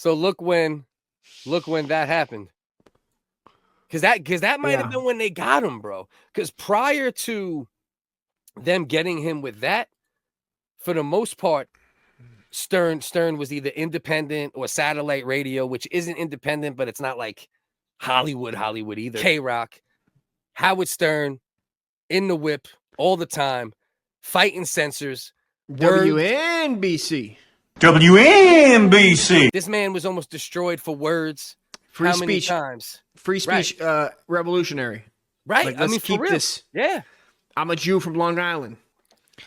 So look when that happened. Because that might have been when they got him, bro. Because prior to them getting him with that, for the most part, Stern was either independent or satellite radio, which isn't independent, but it's not like Hollywood either. K-Rock, Howard Stern, in the whip all the time, fighting censors. WNBC. This man was almost destroyed for words. Free How speech. many times? Free speech, revolutionary. Right. Like, let's keep this. Yeah. I'm a Jew from Long Island.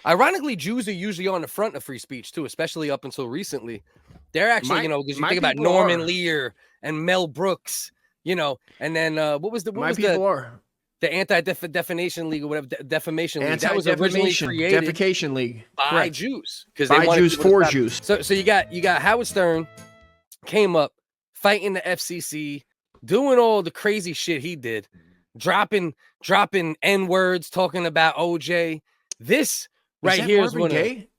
Ironically, Jews are usually on the front of free speech too, especially up until recently. They're actually, because you think about Norman Lear and Mel Brooks, and then what was the Anti-Defamation League or whatever, Defamation League. That was originally created Defecation League by Jews. By Jews for Jews. So you got Howard Stern came up fighting the FCC, doing all the crazy shit he did, dropping N-words, talking about OJ. This right here is one gay?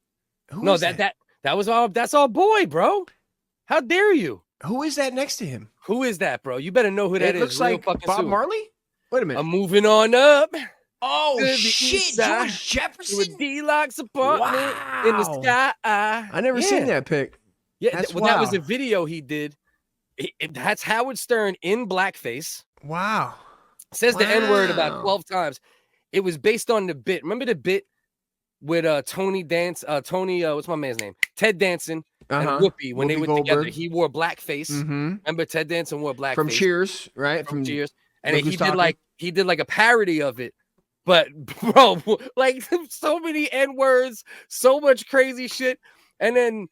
No, that's our boy, bro. How dare you? Who is that next to him? Who is that, bro? You better know who that is. Looks like Bob Marley? Wait a minute. I'm moving on up. Oh, shit. George Jefferson? With D-Lock's apartment in the sky. I never seen that pic. Yeah, that was a video he did. That's Howard Stern in blackface. Wow. Says the N-word about 12 times. It was based on the bit. Remember the bit with Tony, what's my man's name? Ted Danson and Whoopi when they were together. He wore blackface. Remember Ted Danson wore blackface. From Cheers, right? From Cheers. And he did like a parody of it. But bro, like so many N-words, so much crazy shit. And then,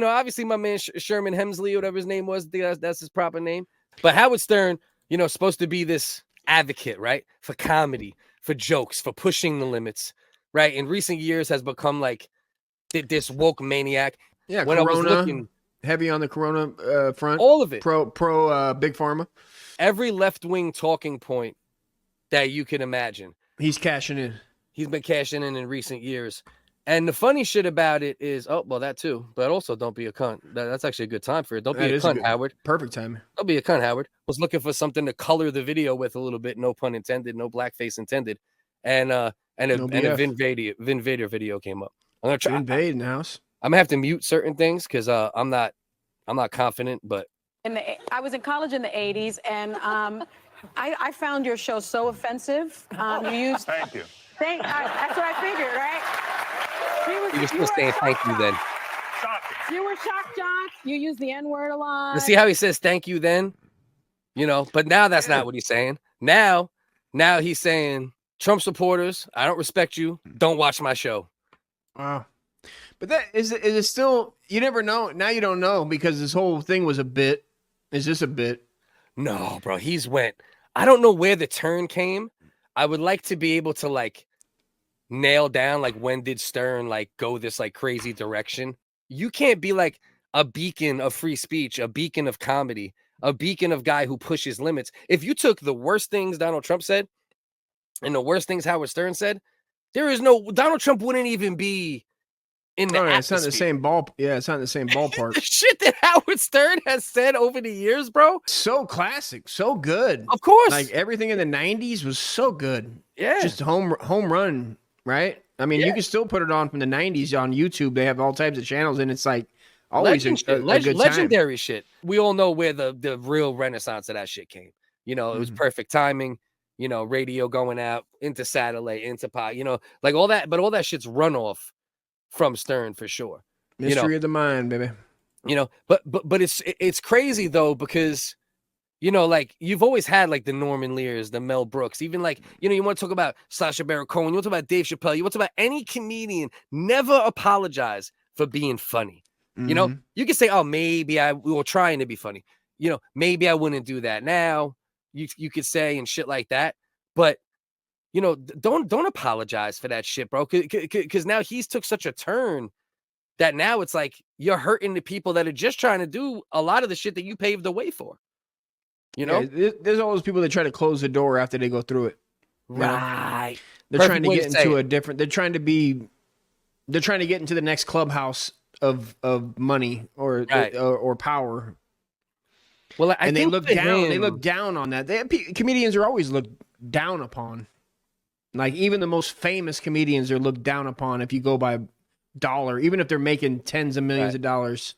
obviously my man Sherman Hemsley, whatever his name was, that's his proper name. But Howard Stern, supposed to be this advocate, right? For comedy, for jokes, for pushing the limits, right? In recent years has become like this woke maniac. Yeah, when Corona, I was looking, heavy on the Corona front. All of it. Pro Big Pharma. Every left-wing talking point that you can imagine. He's cashing in. He's been cashing in recent years. And the funny shit about it is, that too, but also don't be a cunt. That's actually a good time for it. Don't be a cunt, Howard. Perfect time. Don't be a cunt, Howard. Was looking for something to color the video with a little bit, no pun intended, no blackface intended. And a Vin Vader video came up. I'm gonna try. Invade in the house. I'm gonna have to mute certain things because I'm not confident, but I was in college in the 80s, and I found your show so offensive. You used Thank you. That's what I figured, right? You were still saying thank you then. Shocking. You were shocked, Jock. You used the N-word a lot. You see how he says thank you then? But now that's not what he's saying. Now he's saying Trump supporters, I don't respect you. Don't watch my show. Wow. But that is it still, you never know. Now you don't know because this whole thing was a bit. Is this a bit? No, bro. I don't know where the turn came. I would like to be able to like nail down like when did Stern like go this like crazy direction. You can't be like a beacon of free speech, a beacon of comedy, a beacon of guy who pushes limits. If you took the worst things Donald Trump said and the worst things Howard Stern said, Donald Trump wouldn't even be in the atmosphere. It's not the same ball. Yeah, it's not the same ballpark. The shit that Howard Stern has said over the years, bro. So classic, so good. Of course. Like everything in the 90s was so good. Yeah. Just home run, right? I mean, you can still put it on from the 90s on YouTube. They have all types of channels, and it's like always a good legendary time. Shit. We all know where the real renaissance of that shit came. It was perfect timing. Radio going out into satellite, into pop. Like all that, but all that shit's runoff from Stern for sure. Mystery of the mind, baby. But it's crazy though because like you've always had like the Norman Lears, the Mel Brooks, even like you want to talk about Sacha Baron Cohen, you want to talk about Dave Chappelle, you want to talk about any comedian. Never apologize for being funny. You can say, oh, maybe we were trying to be funny. Maybe I wouldn't do that now. You could say and shit like that, but don't apologize for that shit, bro. Because now he's took such a turn that now it's like you're hurting the people that are just trying to do a lot of the shit that you paved the way for. There's all those people that try to close the door after they go through it. Right. They're trying to get into a different. They're trying to get into the next clubhouse of money or Right. or power. Well, I And they think look to down. They him- look down on that. Comedians are always looked down upon. Like even the most famous comedians are looked down upon if you go by dollar, even if they're making tens of millions Right. of dollars.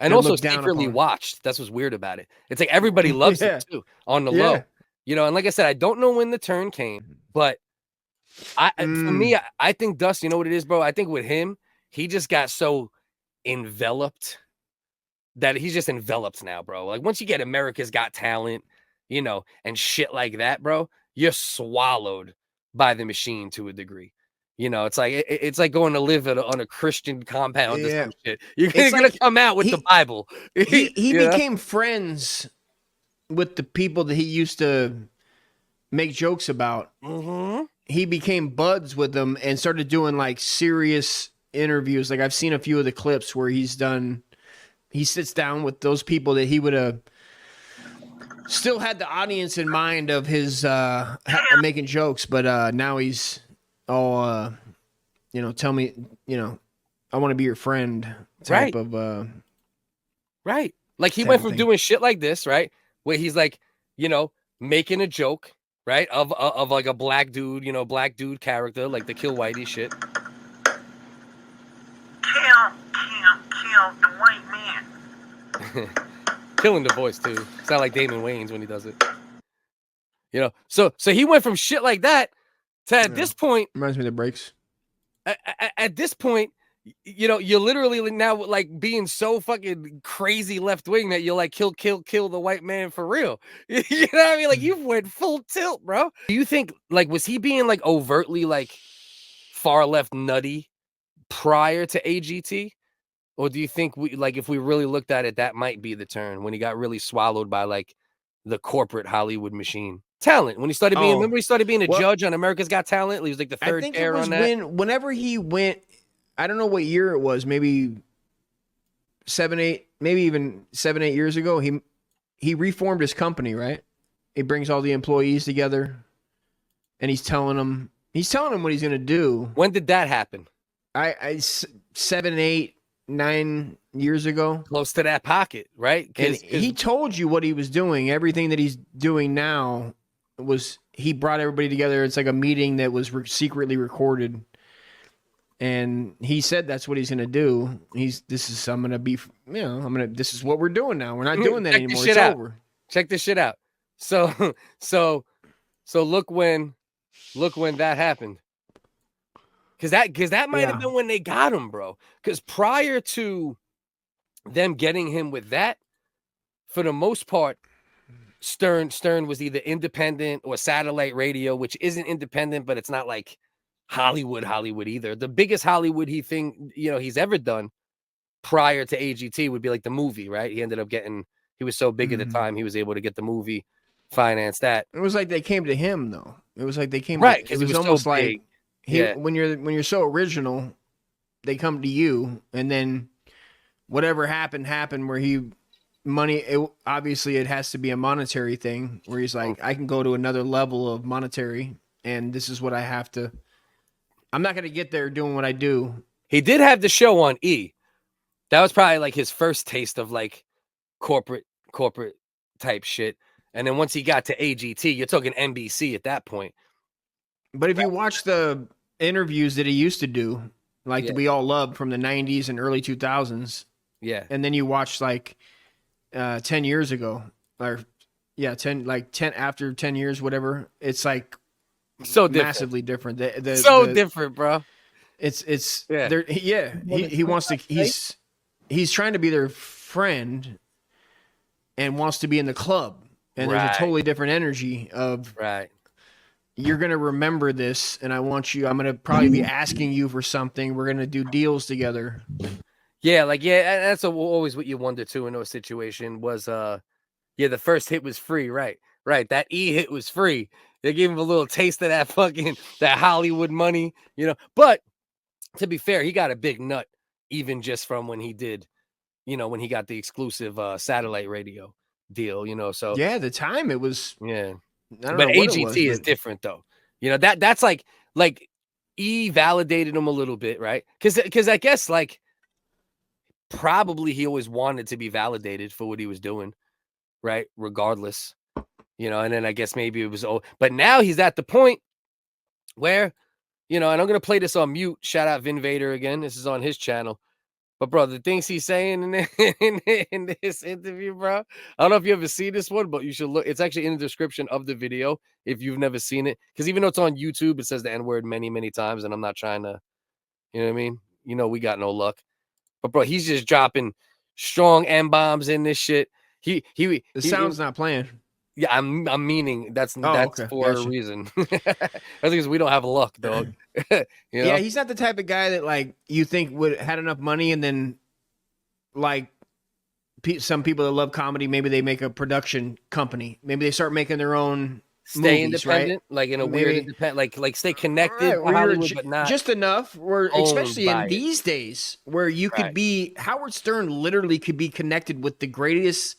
and They're also looked down secretly upon. watched. That's what's weird about it. It's like everybody loves Yeah. it too on the Yeah. low, you know. And like I said, I don't know when the turn came, but for me, I think Dust. You know what it is, bro? I think with him, he just got so enveloped that he's just enveloped now, bro. Like once you get America's Got Talent, you know, and shit like that, bro, you're swallowed by the machine to a degree. You know, it's like it's like going to live on a Christian compound or Yeah. some shit. You're It's gonna like come out with the Bible. He You know? became friends with the people that he used to make jokes about. Mhm. He became buds with them and started doing like serious interviews. Like I've seen a few of the clips where he sits down with those people that he would have still had the audience in mind of his making jokes, but now he's all tell me, I want to be your friend type Right. of Right. Like he type went of from thing. doing shit like this, right? Where he's like, you know, making a joke, right? Of like a black dude, you know, black dude character, like the Kill Whitey shit. Kill the white man. Killing the voice too. Sound like Damon Wayans when he does it. You know, so he went from shit like that to at this point, Reminds me of the breaks. at this point, you know, you're literally now like being so fucking crazy left wing that you're like kill the white man for real. You know what I mean? Like you went full tilt, bro. Do you think like was he being like overtly like far left nutty prior to AGT? Or do you think if we really looked at it, that might be the turn when he got really swallowed by like the corporate Hollywood machine? Talent. When he started being, remember he started being a judge on America's Got Talent? He was like the third I think it pair was on that. whenever he went, I don't know what year it was, maybe 7, 8, maybe even 7, 8 years ago, he reformed his company, right? He brings all the employees together and he's telling them what he's going to do. When did that happen? 7, 8, 9 years ago. Close to that pocket, right? And he told you what he was doing. Everything that he's doing now he brought everybody together. It's like a meeting that was secretly recorded. And he said that's what he's going to do. This is what we're doing now. We're not doing that anymore. It's over. Check this shit out. So look when that happened. Cause that might have been when they got him, bro. Because prior to them getting him with that, for the most part, Stern was either independent or satellite radio, which isn't independent, but it's not like Hollywood either. The biggest Hollywood he's ever done prior to AGT would be like the movie, right? He ended up he was so big at the time, he was able to get the movie, finance that. It was like they came to him though. It was like they came right, because it was almost so like when you're so original, they come to you, and then whatever happened where obviously it has to be a monetary thing where he's like, I can go to another level of monetary, and this is what I have to. I'm not going to get there doing what I do. He did have the show on E. That was probably like his first taste of like corporate type shit. And then once he got to AGT, you're talking NBC at that point. But if you watch the interviews that he used to do, like that we all loved from the 90s and early 2000s, and then you watch like 10 years ago, or 10 after 10 years, whatever, it's like so different. Massively different. Different, bro. He wants to. He's trying to be their friend, and wants to be in the club. And there's a totally different energy of you're gonna remember this, and I'm gonna probably be asking you for something. We're gonna do deals together. That's always what you wonder too in those situations was the first hit was free, right? That E hit was free. They gave him a little taste of that Hollywood money, you know. But to be fair, he got a big nut even just from when he did, you know, when he got the exclusive satellite radio deal, you know. So the time it was but AGT is different though. You know, that's like E validated him a little bit, right? Because I guess like probably he always wanted to be validated for what he was doing, right? Regardless, you know, and then I guess maybe it was, but now he's at the point where, you know, and I'm going to play this on mute. Shout out Vin Vader again. This is on his channel. But, bro, the things he's saying in this interview, bro, I don't know if you ever see this one, but you should look. It's actually in the description of the video if you've never seen it. Because even though it's on YouTube, it says the N-word many, many times, and I'm not trying to, you know what I mean? You know, we got no luck. But, bro, he's just dropping strong M-bombs in this shit. The sound's not playing. Yeah, I'm meaning that's okay. for a reason. That's because we don't have luck, dog. You know? Yeah, he's not the type of guy that like you think would had enough money and then like some people that love comedy, maybe they make a production company. Maybe they start making their own stay movies, independent, right? like in a Maybe, weird independent, like stay connected to where you're Hollywood, but not just enough. Where especially in these days, where you could be Howard Stern literally could be connected with the greatest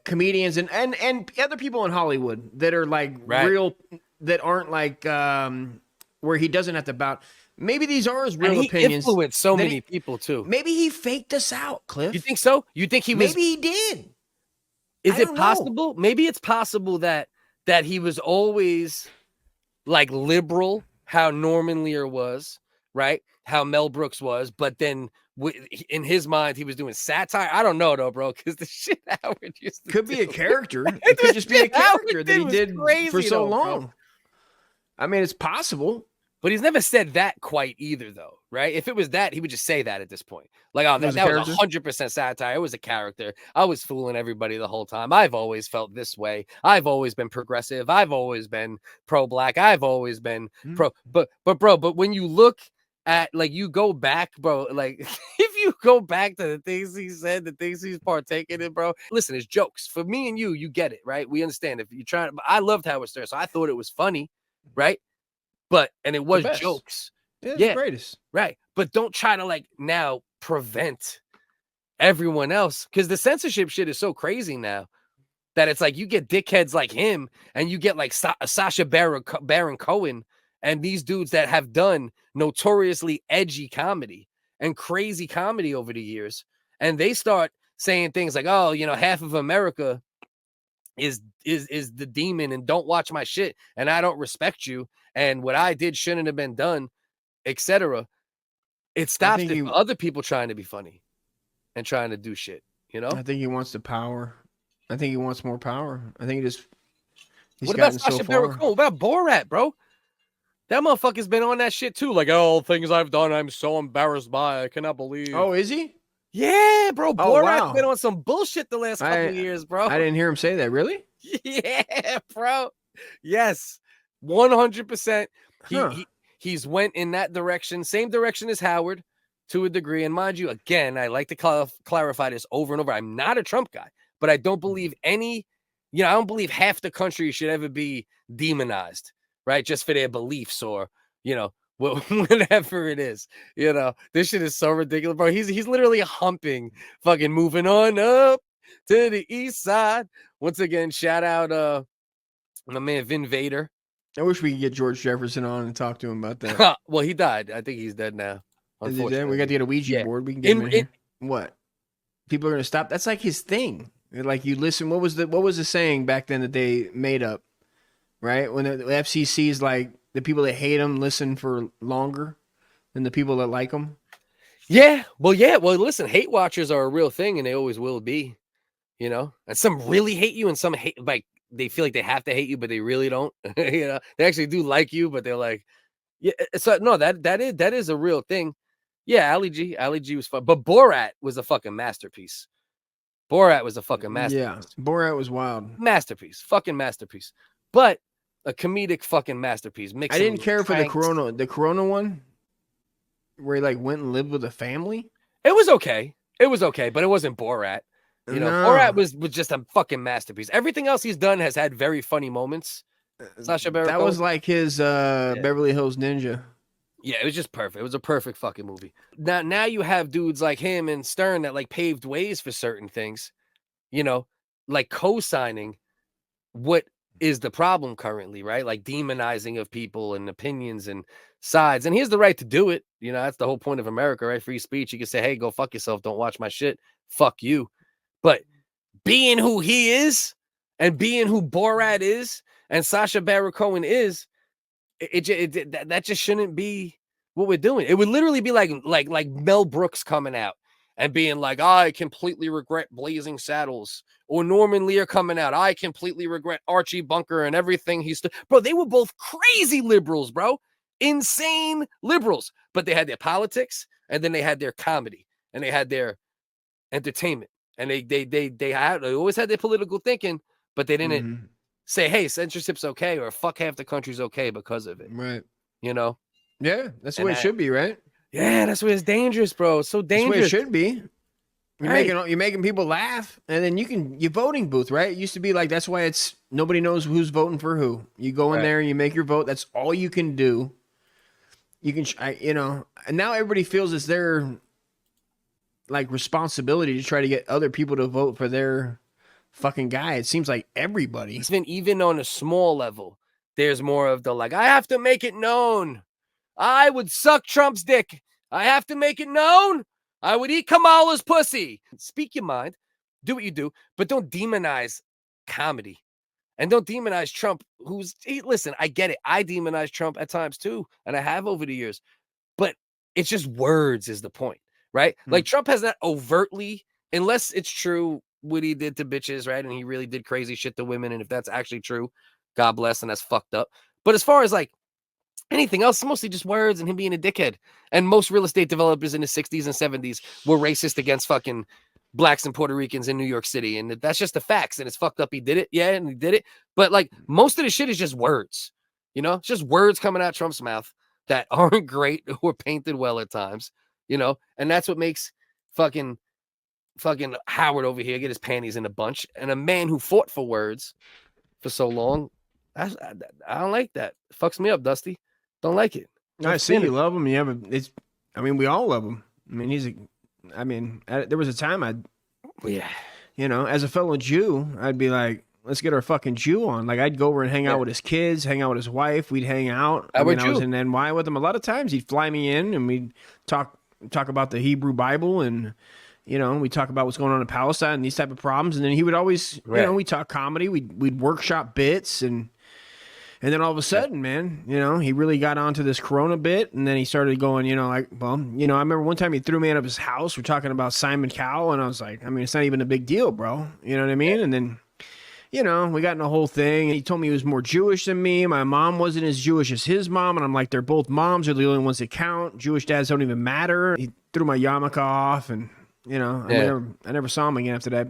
comedians and other people in Hollywood that are like real, that aren't like where he doesn't have to bow. Maybe these are his real opinions. He influenced so many people too. Maybe he faked us out, Cliff. You think so? You think he was? Maybe he did. Is it possible? Maybe it's possible that he was always like liberal, how Norman Lear was, right? How Mel Brooks was, but then in his mind he was doing satire. I don't know though, bro, because the shit Howard used to could be a character. It could just be a character that he did for so long. Bro. I mean, it's possible. But he's never said that quite either, though, right? If it was that, he would just say that at this point. Like, oh, that was 100% satire. It was a character. I was fooling everybody the whole time. I've always felt this way. I've always been progressive. I've always been pro-black. I've always been pro. But when you look at, like, you go back, bro, like, if you go back to the things he said, the things he's partaking in, bro, listen, it's jokes. For me and you get it, right? We understand. If you're trying, I loved Howard Stern, so I thought it was funny, right? And it was jokes. Yeah, the greatest. Right. But don't try to like now prevent everyone else, because the censorship shit is so crazy now that it's like you get dickheads like him and you get like Sacha Baron Cohen and these dudes that have done notoriously edgy comedy and crazy comedy over the years. And they start saying things like, oh, you know, half of America is the demon and don't watch my shit and I don't respect you and what I did shouldn't have been done, etc. It stops other people trying to be funny and trying to do shit, you know? I think he wants the power. I think he wants more power. I think he's what about Sacha Baron Cohen? What about Borat, bro? That motherfucker's been on that shit too. Like, oh, things I've done, I'm so embarrassed by. I cannot believe. Oh, is he? Yeah, bro. Borat's been on some bullshit the last couple of years, bro. I didn't hear him say that. Really? Yeah, bro. Yes, 100%. He's went in that direction, same direction as Howard, to a degree. And mind you, again, I like to clarify this over and over. I'm not a Trump guy, but I don't believe I don't believe half the country should ever be demonized, right? Just for their beliefs or, you know, whatever it is. You know, this shit is so ridiculous, bro. He's literally humping, fucking moving on up to the east side. Once again, shout out my man Vin Vader. I wish we could get George Jefferson on and talk to him about that. Well, he died. I think he's dead now. Is he dead? We got to get a Ouija board. We can get him in here. What? People are gonna stop. That's like his thing. Like you listen. What was the saying back then that they made up? Right when the FCC is like the people that hate him listen for longer than the people that like him. Yeah. Well, listen, hate watchers are a real thing, and they always will be. You know, and some really hate you, and some hate like. They feel like they have to hate you, but they really don't. You know, they actually do like you, but they're like, yeah. So no, that is a real thing. Yeah, Ali G was fun, but Borat was a fucking masterpiece. Borat was a fucking masterpiece. Yeah, Borat was wild. Masterpiece, fucking masterpiece. But a comedic fucking masterpiece. I didn't care for the Corona one, where he like went and lived with a family. It was okay, but it wasn't Borat. You know, Borat was just a fucking masterpiece. Everything else he's done has had very funny moments. Sacha Baron Cohen. That was like his Beverly Hills Ninja. Yeah, it was just perfect. It was a perfect fucking movie. Now you have dudes like him and Stern that like paved ways for certain things, you know, like co-signing what is the problem currently, right? Like demonizing of people and opinions and sides. And he has the right to do it. You know, that's the whole point of America, right? Free speech. You can say, hey, go fuck yourself. Don't watch my shit. Fuck you. But being who he is and being who Borat is and Sacha Baron Cohen is, that just shouldn't be what we're doing. It would literally be like Mel Brooks coming out and being like, I completely regret Blazing Saddles, or Norman Lear coming out, I completely regret Archie Bunker and everything he's bro. They were both crazy liberals, bro, insane liberals, but they had their politics and then they had their comedy and they had their entertainment, and they always had their political thinking, but they didn't say, hey, censorship's okay, or fuck half the country's okay because of it. Right. You know? Yeah, that's the way it should be, right? Yeah, that's where it's dangerous, bro. It's so dangerous. That's the way it should be. You're making people laugh, and then your voting booth, right? It used to be like, that's why it's nobody knows who's voting for who. You go in there and you make your vote. That's all you can do. You can, and now everybody feels it's their like responsibility to try to get other people to vote for their fucking guy. It seems like everybody. Even on a small level, there's more of the like, I have to make it known. I would suck Trump's dick. I have to make it known. I would eat Kamala's pussy. Speak your mind. Do what you do, but don't demonize comedy. And don't demonize Trump, listen, I get it. I demonize Trump at times too, and I have over the years. But it's just words is the point, right? Like Trump has not overtly, unless it's true what he did to bitches, right? And he really did crazy shit to women. And if that's actually true, God bless, and that's fucked up. But as far as like anything else, mostly just words and him being a dickhead. And most real estate developers in the 60s and 70s were racist against fucking blacks and Puerto Ricans in New York City. And that's just the facts. And it's fucked up. He did it. Yeah, and he did it. But like most of the shit is just words. You know, it's just words coming out Trump's mouth that aren't great or painted well at times. You know, and that's what makes fucking Howard over here get his panties in a bunch. And a man who fought for words for so long, I don't like that. It fucks me up, Dusty. Don't like it. I see you love him. We all love him. I mean, there was a time as a fellow Jew, I'd be like, let's get our fucking Jew on. Like, I'd go over and hang out with his kids, hang out with his wife. We'd hang out. I was in NY with him. A lot of times he'd fly me in and we'd talk about the Hebrew Bible, and we talk about what's going on in Palestine and these type of problems. And then he would always, we talk comedy. We'd workshop bits, and then all of a sudden, man, he really got onto this Corona bit, and then he started going, I remember one time he threw me out of his house. We're talking about Simon Cowell, and I was like, I mean, it's not even a big deal, bro. You know what I mean? And then, we got in a whole thing, and he told me he was more Jewish than me. My mom wasn't as Jewish as his mom, and I'm like, they're both moms. They're the only ones that count. Jewish dads don't even matter. He threw my yarmulke off, and, I never saw him again after that.